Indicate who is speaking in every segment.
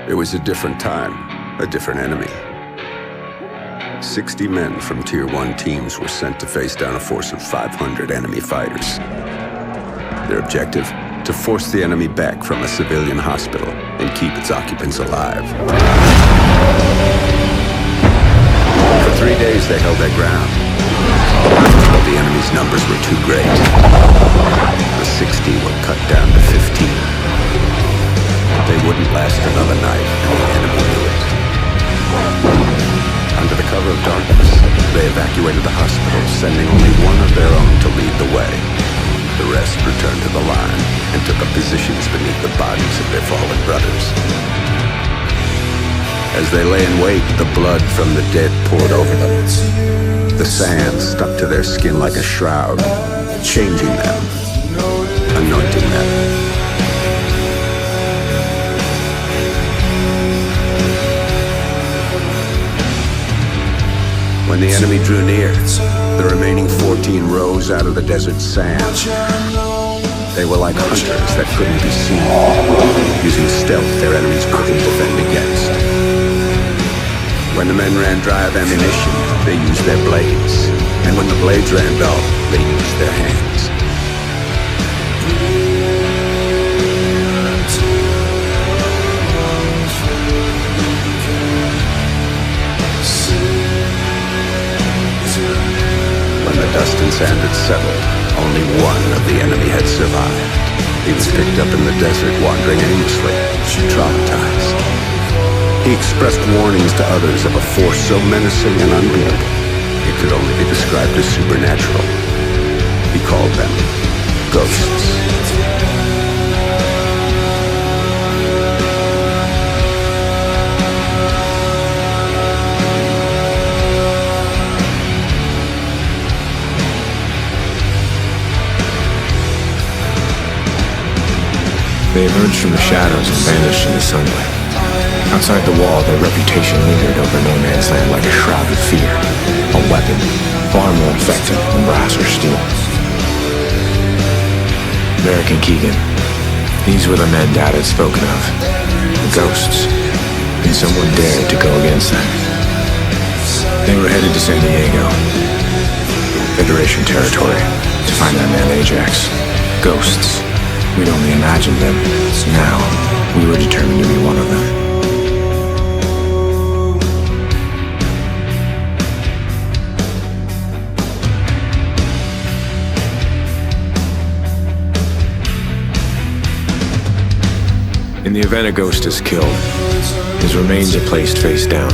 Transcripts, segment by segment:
Speaker 1: It was a different time, a different enemy. 60 men from Tier 1 teams were sent to face down a force of 500 enemy fighters. Their objective? To force the enemy back from a civilian hospital and keep its occupants alive. For 3 days they held their ground, but the enemy's numbers were too great. The 60 were cut down to 15. They wouldn't last another night, and the enemy knew it. Under the cover of darkness, they evacuated the hospital, sending only one of their own to lead the way. The rest returned to the line and took up positions beneath the bodies of their fallen brothers. As they lay in wait, the blood from the dead poured over them. The sand stuck to their skin like a shroud, changing them, anointing them. When the enemy drew near, the remaining 14 rose out of the desert sand. They were like hunters that couldn't be seen, using stealth their enemies couldn't defend against. When the men ran dry of ammunition, they used their blades. And when the blades ran dull, they used their hands. When the dust and sand had settled, only one of the enemy had survived. He was picked up in the desert, wandering aimlessly, traumatized. He expressed warnings to others of a force so menacing and unbeatable, it could only be described as supernatural. He called them ghosts.
Speaker 2: They emerged from the shadows and vanished in the sunlight. Outside the wall, their reputation lingered over no man's land like a shroud of fear. A weapon, far more effective than brass or steel. Merrick and Keegan, these were the men Dad had spoken of. The ghosts. And someone dared to go against them. They were headed to San Diego, Federation territory, to find their man Ajax. Ghosts. We'd only imagined them. Now, we were determined to be one of them. In the event a ghost is killed, his remains are placed face down,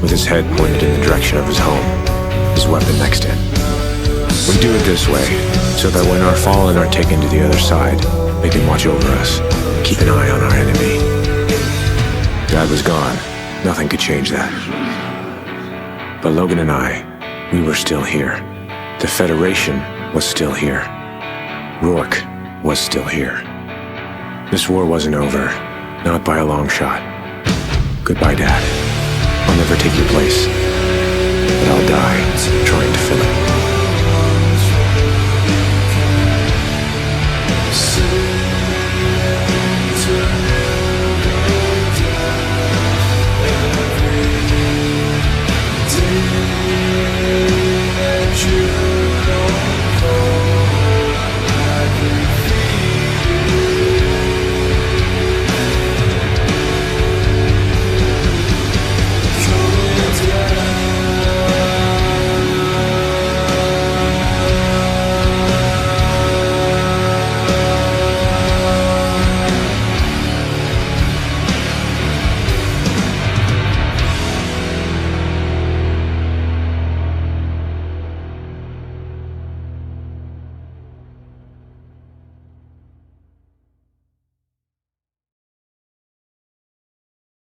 Speaker 2: with his head pointed in the direction of his home, his weapon next to him. We do it this way, so that when our fallen are taken to the other side, they can watch over us, keep an eye on our enemy. Dad was gone. Nothing could change that. But Logan and I, we were still here. The Federation was still here. Rourke was still here. This war wasn't over, not by a long shot. Goodbye, Dad. I'll never take your place, but I'll die trying to fill it.